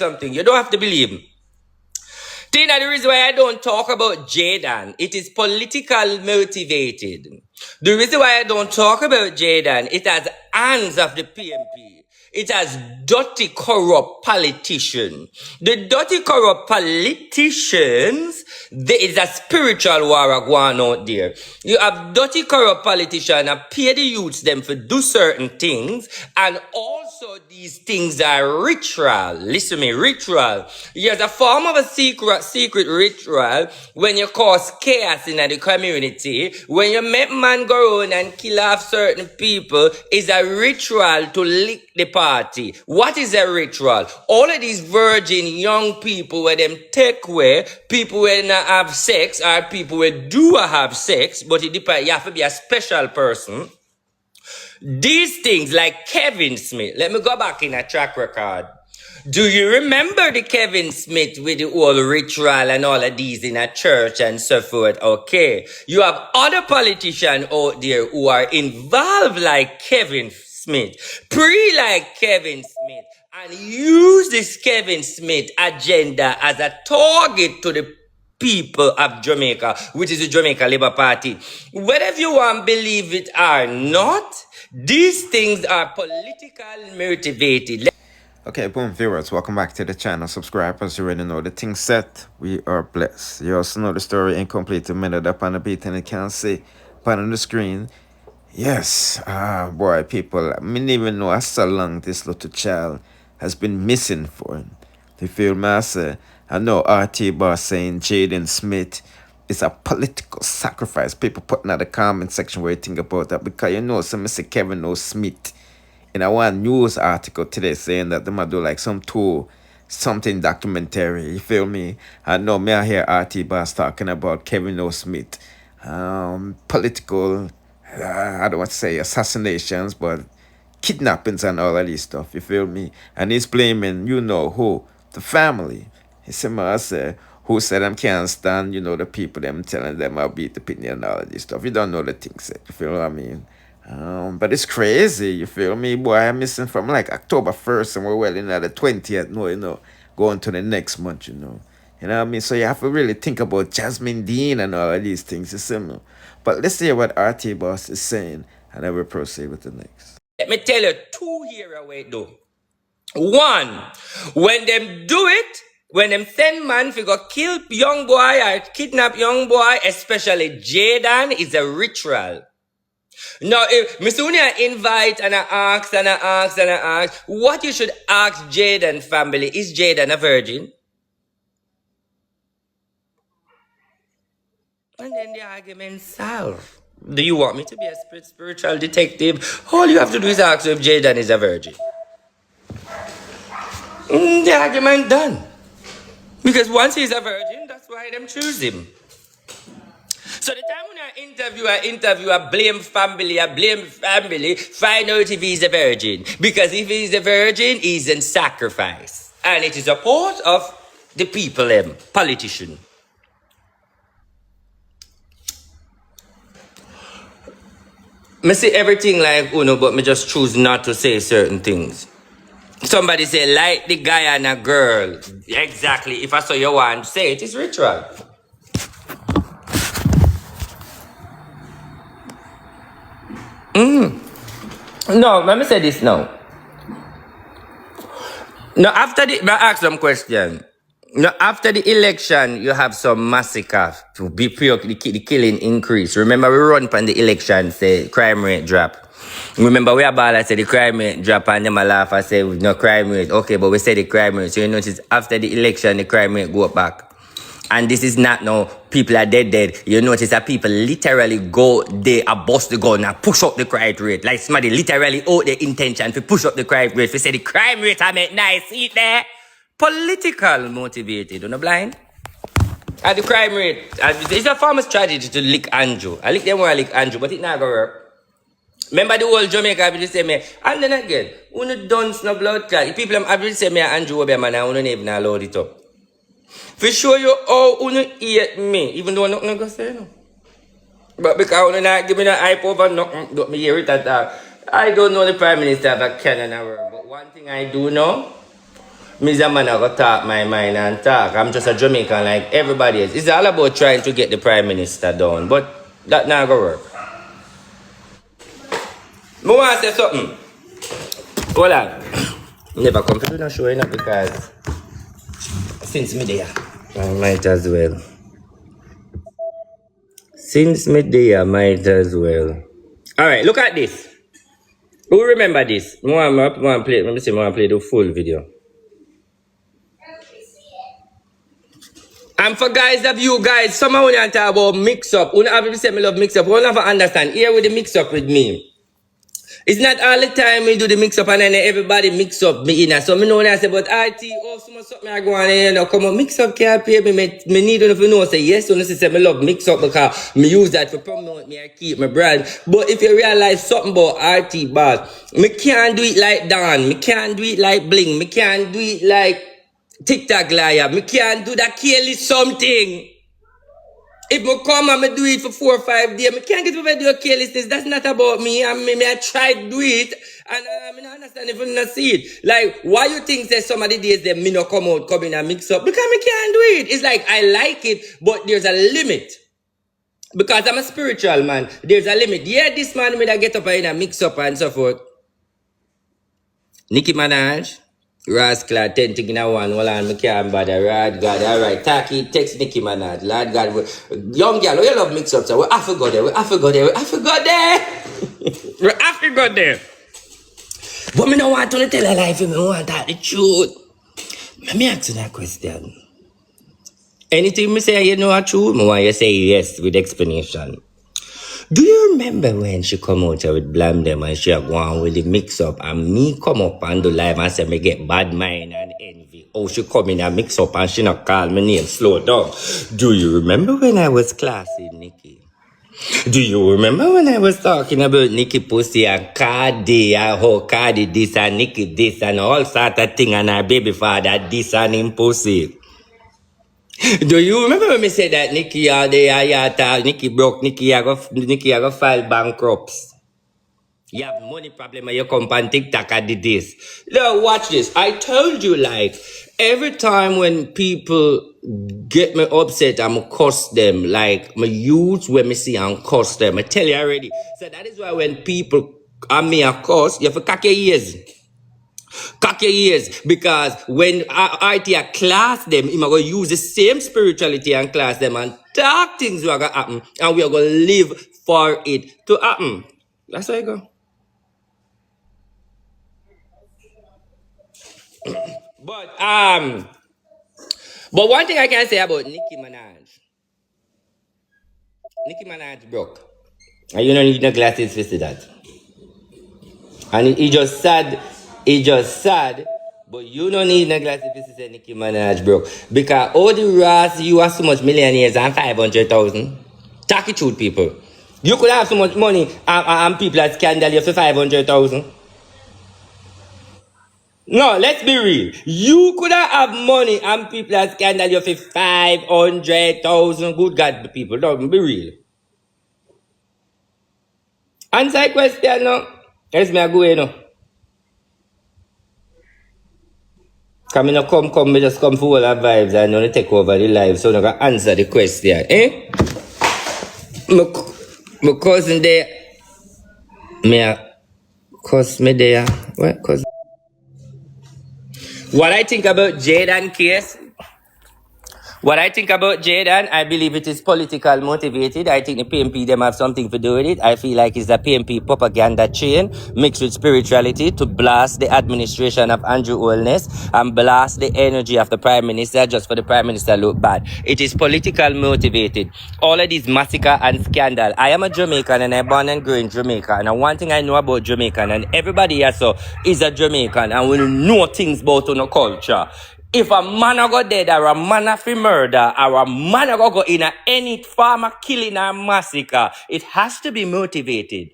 something. You don't have to believe me. Tina, the reason why I don't talk about Jayden, it is political motivated. The reason why I don't talk about Jayden, it has hands of the PMP. It has dirty, corrupt politicians. The dirty, corrupt politicians, there is a spiritual war going out there. You have dirty, corrupt politicians and pay the youths them for do certain things, and also these things are ritual. Listen to me, ritual. Here's a form of a secret ritual when you cause chaos in the community, when you make man go around and kill off certain people, is a ritual to lick the party. What is a ritual? All of these virgin young people where them take away, people where not have sex, or people where do have sex, but it depends, you have to be a special person. These things like Kevin Smith, let me go back in a track record. Do you remember the Kevin Smith with the whole ritual and all of these in a church and so forth? Okay. You have other politicians out there who are involved like Kevin Smith, like Kevin Smith, and use this Kevin Smith agenda as a target to the people of Jamaica, which is the Jamaica Labour Party. Whether you want to believe it or not, these things are political motivated. Okay, boom, viewers, welcome back to the channel. Subscribers, you already know the thing set. We are blessed. You also know the story incomplete, a minute up on the beat, and you can't see on the screen. Yes, boy, people, I didn't even know how long this little child has been missing for. You feel me? I know RT boss saying Jayden Smith is a political sacrifice. People putting out the comment section where you think about that, because you know, some say Kevin O. Smith. And I want a news article today saying that they might do like something documentary. You feel me? I know me I hear RT Boss talking about Kevin O. Smith. Political, I don't want to say assassinations, but kidnappings and all of this stuff. You feel me? And he's blaming, you know who? The family. He said, who said I can't stand, you know, the people, them telling them I'll beat the pitney and all of this stuff. You don't know the things, you feel what I mean? But it's crazy, you feel me? Boy, I'm missing from like October 1st and we're well in the 20th, no, you know, going to the next month, you know. You know what I mean? So you have to really think about Jasmine Dean and all of these things, you see me? But let's hear what RT Boss is saying, and then we'll proceed with the next. Let me tell you two here away though. One, when them do it, when them send man to go kill young boy or kidnap young boy, especially Jayden, is a ritual. Now, if Mr. Unia invite and I ask, what you should ask Jayden family, is Jayden a virgin? And then the argument solved. Do you want me to be a spiritual detective? All you have to do is ask if Jayden is a virgin. The argument done. Because once he's a virgin, that's why them choose him. So the time when I interview, I blame family, find out if he's a virgin. Because if he's a virgin, he's in sacrifice. And it is a part of the people, politician. I say everything like Uno, but I just choose not to say certain things. Somebody say, like the guy and a girl. Exactly. If I saw you want to say it, it's ritual. No, let me say this now. Now, after I ask some question. Now, after the election, you have some massacre to be the killing increase. Remember, we run on the election, say crime rate drop. Remember, we about to say the crime rate drop, and them a laugh and say no crime rate. Okay, but we say the crime rate. So you notice after the election, the crime rate go back. And this is not no people are dead. You notice that people literally go there and bust the gun and push up the crime rate. Like somebody literally out their intention to push up the crime rate. We say the crime rate I make nice, eat there. Political motivated, you know, blind? And the crime rate, it's a form of strategy to lick Andrew. I lick them where I lick Andrew, but it not gonna work. Remember the whole Jamaica people say me, and then again, uno dance no blood clot. People have say me Andrew will be a man and uno even allow it up. For sure you how uno hate me, even though I'm not gonna say no. But because uno not give me no hype over nothing, don't me hear it at all. I don't know the Prime Minister of Canada, but one thing I do know, Me a man I go talk my mind and talk. I'm just a Jamaican like everybody else. It's all about trying to get the Prime Minister down. But that not gonna work. I want to say something. Hold on. Never come to do no show, you know, because since me there, I might as well. Since me there, I might as well. Alright, look at this. Who remember this? I want to play, let me see, I want to play the full video. And for guys of you guys, some of you talk about mix up. You have to say me love mix up. You never understand. Here with the mix up with me. It's not all the time we do the mix up and then everybody mix up me in. So me know when I say, but IT, oh, something I go on and you know, come on, mix up can't pay me. Me need to know, say yes, so say me love mix up because me use that for promote me, I keep my brand. But if you realize something about RT boss, me can't do it like Dan, me can't do it like Bling, me can't do it like TikTok liar, me can't do that careless something. If I come and I do it for 4 or 5 days, I can't get over to do a carelessness. That's not about me. I try to do it, and I don't understand if I don't see it. Like, why you think that some of the days that me not come in and mix up? Because I can't do it. It's like, I like it, but there's a limit. Because I'm a spiritual man. There's a limit. Yeah, this man may get up and mix up and so forth. Nicki Minaj. Rascal, 10 thing in a one, well, I can't bother. Lord God, alright. Taki, text Nicki Minaj. Lord God, young girl, you love mix up, so we have to go there, we have to go there, we have to go there. We have to go there. But me don't want to tell a lie for me, I want to tell the truth. Let me ask you that question. Anything me say you know are true, I want you to say yes with explanation. Do you remember when she come out here with Blam Them and she go on with the mix up and me come up and do live and say me get bad mind and envy? Oh, she come in and mix up and she not call my name, slow down. Do you remember when I was classy, Nikki? Do you remember when I was talking about Nikki pussy and Cardi and how Cardi this and Nikki this and all sort of thing and her baby father this and him pussy? Do you remember when me said that Nikki Nikki broke, Nikki I go file bankrupts? You have money problem and you come on TikTok and did this. Now watch this. I told you like every time when people get me upset, I'm curse them. Like my youth when me see and curse them. I tell you already. So that is why when people are me a curse, you have to cock your ears. Cock your ears, because when IT class them, I'm going to use the same spirituality and class them and talk things are going to happen, and we are going to live for it to happen. That's how I go. But one thing I can say about Nicki Minaj broke, and you don't need no glasses to see that. And it just sad, but you don't need no glasses to see Nicki Minaj broke. Because all the rest, you have so much millionaires and 500,000. Talk it truth, people. You could have so much money and people are scandal you for 500,000. No, let's be real. You could have money and people are scandal you for 500,000. Good God, people, don't be real. Answer the question, no. Yes, me go, you know. Come in, come, me just come for all the vibes and only take over the live, so I'm going to answer the question, eh? My cousin there, me there, what cousin? What I think about Jayden case, I believe it is political motivated. I think the PMP them have something to do with it. I feel like it's a PMP propaganda chain mixed with spirituality to blast the administration of Andrew Holness and blast the energy of the Prime Minister just for the Prime Minister look bad. It is political motivated. All of these massacre and scandal. I am a Jamaican and I'm born and grew in Jamaica. And one thing I know about Jamaican and everybody here so is a Jamaican and we know things about our culture. If a man go dead or a man a fi murder or a man go in any form of killing or massacre, it has to be motivated.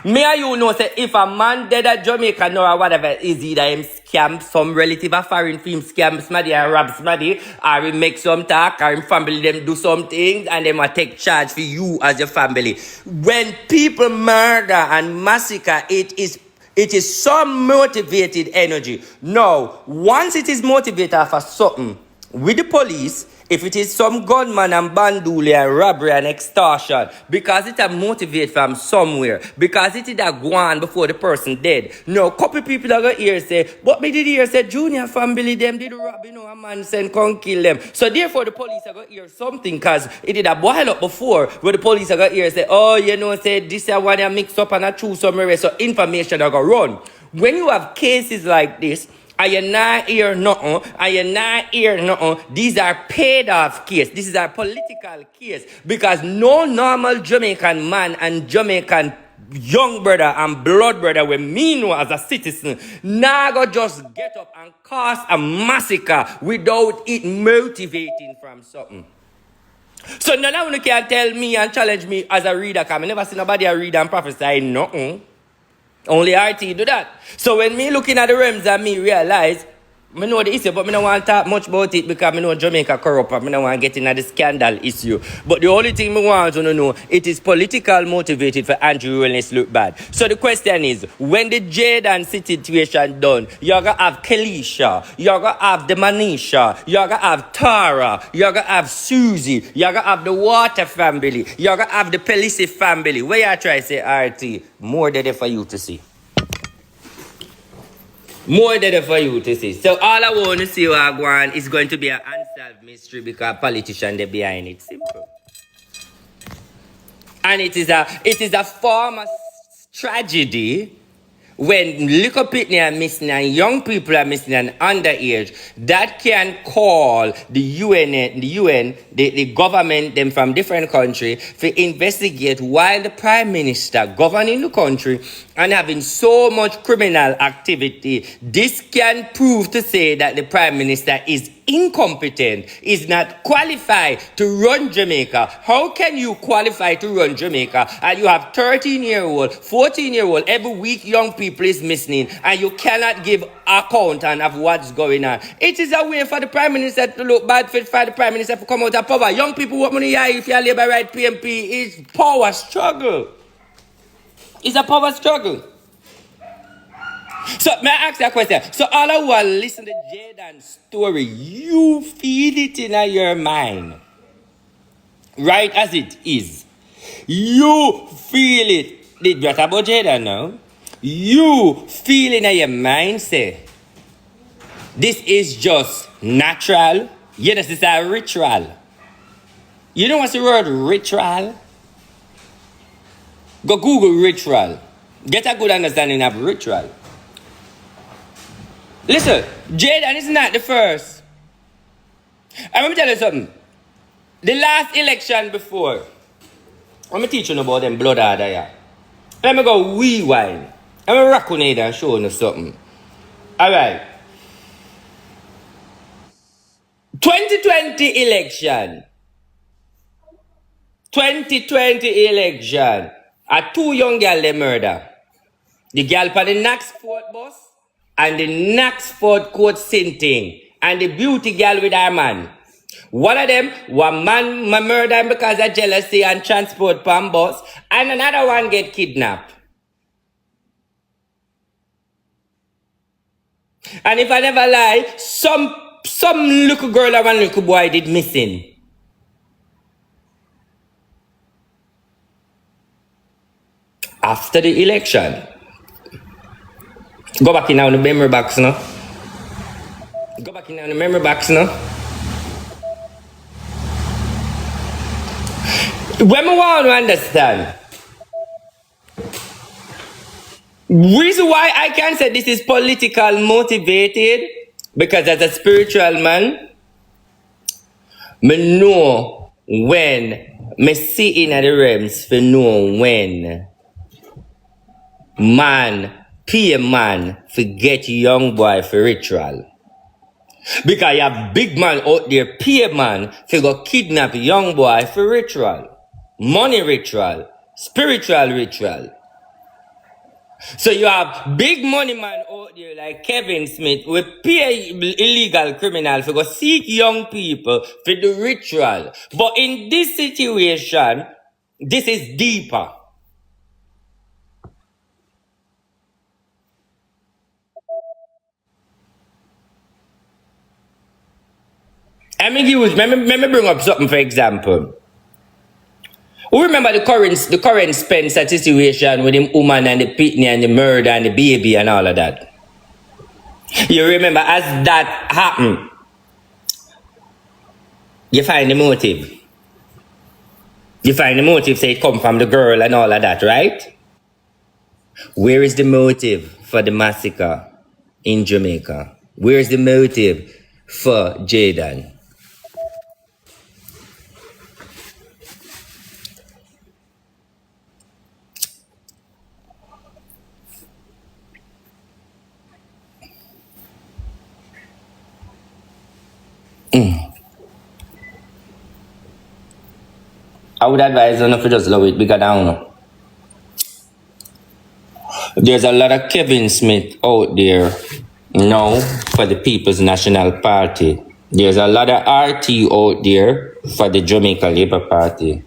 Me and you know say if a man dead at Jamaica or whatever is either him scam some relative or foreign film scam somebody and rob somebody or he make some talk or him family them do some things and them a take charge for you as your family. When people murder and massacre, it is It is some motivated energy. Now, once it is motivated for something with the police, if it is some gunman and banduli and robbery and extortion, because it a motivate from somewhere, because it is a go on before the person dead. Now, couple people are going to hear say, but me did hear say junior family them did rob, a man send come kill them. So therefore the police are going to hear something, because it did a boil up before, where the police are going to hear say, oh, say this is one you mix up and I choose somewhere, so information are going to run. When you have cases like this, and you not hear nothing, and you not hear nothing, these are paid off case. This is a political case. Because no normal Jamaican man and Jamaican young brother and blood brother we me know as a citizen now go just get up and cause a massacre without it motivating from something. So none of you can tell me and challenge me as a reader, because I never seen nobody a read and prophesy nothing. Only RT do that. So when me looking at the realms and me realize, I know the issue, but I don't want to talk much about it because I know Jamaica corrupt and I don't want to get into the scandal issue. But the only thing I want to know, it is political motivated for Andrew Wellness look bad. So the question is, when the Jayden situation done, you're going to have Kelisha, you're going to have the Manisha, you're going to have Tara, you're going to have Susie, you're going to have the Water family, you're going to have the Pelisi family. Where you try to say RT, more than for you to see. More than for you to see. So all I want to see Wagwan is going to be an unsolved mystery because politicians are behind it. Simple. And it is a form of tragedy when little people are missing and young people are missing and underage, that can call the government, them from different countries, to investigate why the prime minister governing the country and having so much criminal activity. This can prove to say that the prime minister is incompetent, is not qualified to run Jamaica. How can you qualify to run Jamaica and you have 13-year-old, 14-year-old, every week young people is missing and you cannot give account of what's going on? It is a way for the prime minister to look bad, for the prime minister to come out of power. Young people, what money are if you are labor right PMP is power struggle. It's a power struggle. So, may I ask you a question? So, all of you are listening to Jayden's story, you feel it in your mind, right as it is. You feel it. What about Jayden now? You feel in your mind, say, this is just natural. Yes, this is a ritual. You know what's the word ritual? Go Google ritual. Get a good understanding of ritual. Listen, Jayden is not the first. And let me tell you something. The last election before, let me teach you about them blood order here. Let me go rewind. Let me rock on it and show you something. Alright. 2020 election. 2020 election. A two young girls they murder. The girl for the Knoxford bus and the Knoxford court thing. And the beauty girl with her man. One of them, one man murder him because of jealousy and transport pan bus. And another one get kidnapped. And if I never lie, some little girl or one little boy did missing. After the election. Go back in now the memory box now. Go back in now the memory box now. When we want to understand, reason why I can say this is political motivated, because as a spiritual man, me know when, me see in the realms for know when man, pay man, forget young boy for ritual. Because you have big man out there, pay man, for go kidnap young boy for ritual. Money ritual, spiritual ritual. So you have big money man out there like Kevin Smith will pay illegal criminal for go seek young people for the ritual. But in this situation, this is deeper. Let me bring up something for example. We remember the current Spencer situation with him woman and the pitney and the murder and the baby and all of that. You remember as that happened, you find the motive. You find the motive, say it come from the girl and all of that, right? Where is the motive for the massacre in Jamaica? Where is the motive for Jayden? I would advise you not to just love it because I don't know. There's a lot of Kevin Smith out there now for the People's National Party. There's a lot of RT out there for the Jamaica Labour Party.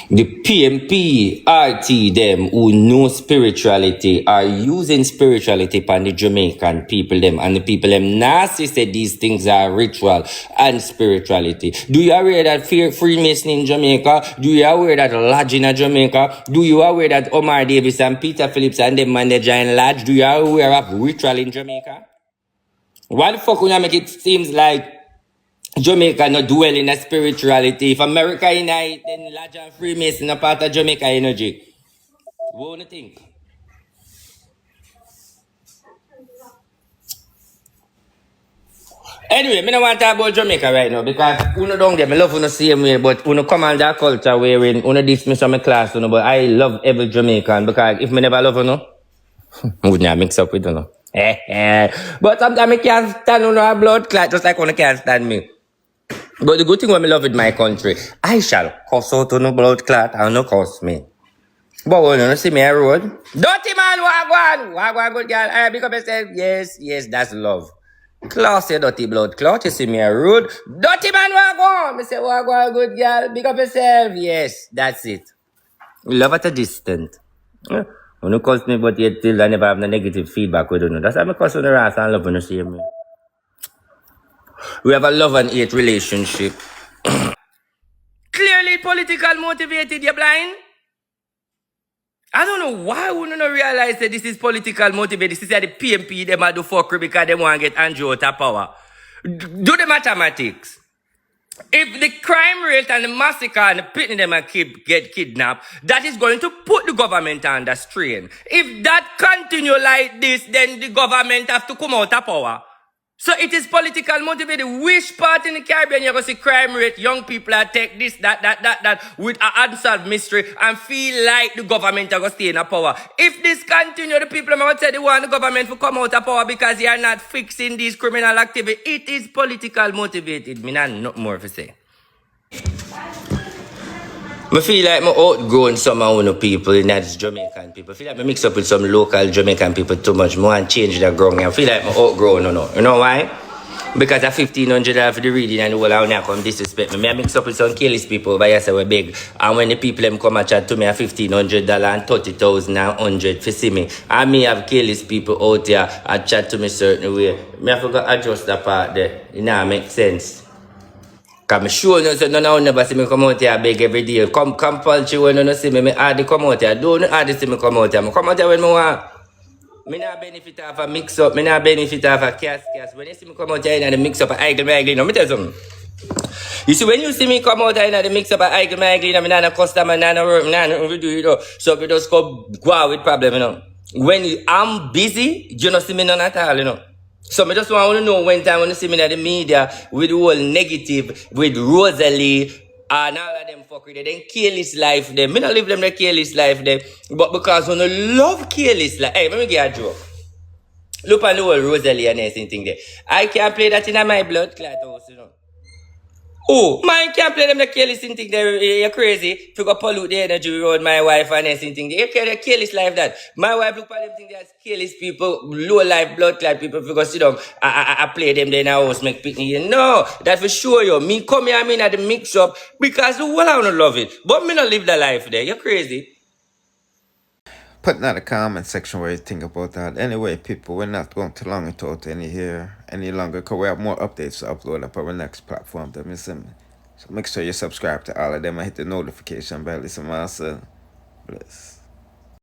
The PMP, RT, them who know spirituality are using spirituality upon the Jamaican people them, and the people them nasty say these things are ritual and spirituality. Do you aware that Freemason in Jamaica? Do you aware that Lodge in Jamaica? Do you aware that Omar Davis and Peter Phillips and them man they join Lodge? Do you aware of ritual in Jamaica? Why the fuck would I make it seems like Jamaica not dwell in a spirituality? If America in it, then Lodge and Freemason are part of Jamaica energy. What do you think? Anyway, I don't want to talk about Jamaica right now because uno down there, I love uno same way, but uno come on that culture wherein uno dismiss from my class, uno, but I love every Jamaican because if I never love uno, I would not mix up with uno. But sometimes I can't stand uno a blood clot just like uno can't stand me. But the good thing when I love in my country, I shall cuss out uno blood clot and no cuss me. But when you see me on road, dirty man, wagwan, good girl, I pick up yourself. Yes, that's love. Class your dirty blood clot, you see me a road. Dirty man, wagwan. Me say, wagwan, good girl, pick up yourself. Yes, that's it. Love at a distance. When you cuss me, but yet still I never have no negative feedback with you. That's why I cuss on the ass and love when you see me. We have a love and hate relationship. Clearly political motivated, you blind? I don't know why we don't realize that this is political motivated. This is the PMP, them are do fuckery because they want to get Andrew out of power. Do the mathematics. If the crime rate and the massacre and the pitting them and get kidnapped, that is going to put the government under strain. If that continue like this, then the government have to come out of power. So it is political motivated. Which part in the Caribbean you're going to see crime rate, young people are take this, that, with an unsolved mystery and feel like the government are going to stay in power. If this continue, the people are going to say they want the government to come out of power because they are not fixing these criminal activity. It is political motivated. Me not more to say. I feel like I'm outgrown some of the people in that Jamaican people. I feel like I mix up with some local Jamaican people too much more and change the ground. I feel like I'm outgrown, You know why? Because at $1,500 for the reading and the whole now come disrespect me. I mix up with some careless people by yourself we're big. And when the people them come and chat to me at $1,500 and 30,000 and 100 for see me. And me have careless people out there and chat to me certain way. Me have to adjust that part there. It now make sense. Because I'm sure you don't never see me come out here beg every day. Come compulsory when you see me, I hardly come out here. Don't hardly see me come out here. I come out here when I want. I not benefit of a mix-up. I not benefit of a cast. When you see me come out here in the mix-up, I let me tell you something. You see, when you see me come out here in the mix-up, I I'm not a customer, I'm not a work, I'm not a do, So we just go out with problem, When I'm busy, you don't see me none at all, So I just want to know when time when you see me in the media with the whole negative, with Rosalie and all of them fuckery, they then kill his life them. Me not live them the kill his life them. But because when you love kill his life, hey, let me get a joke. Look at the whole Rosalie and everything there. I can't play that in my blood clot house, Oh, man can't play them the careless thing there. You're crazy. To go pollute the energy around my wife and everything. You can't careless life that. My wife look at them thing that's careless people, low life, blood clot people. Because sit down, I play them there in our house, make picnic. No, that for sure, Me come here, I mean at the mix up because the whole I don't love it. But me not live the life there. You're crazy. Put in the comment section what you think about that. Anyway, people, we're not going too long without any longer, because we have more updates to upload up our next platform. So make sure you subscribe to all of them and hit the notification bell. Listen, myself. Bless.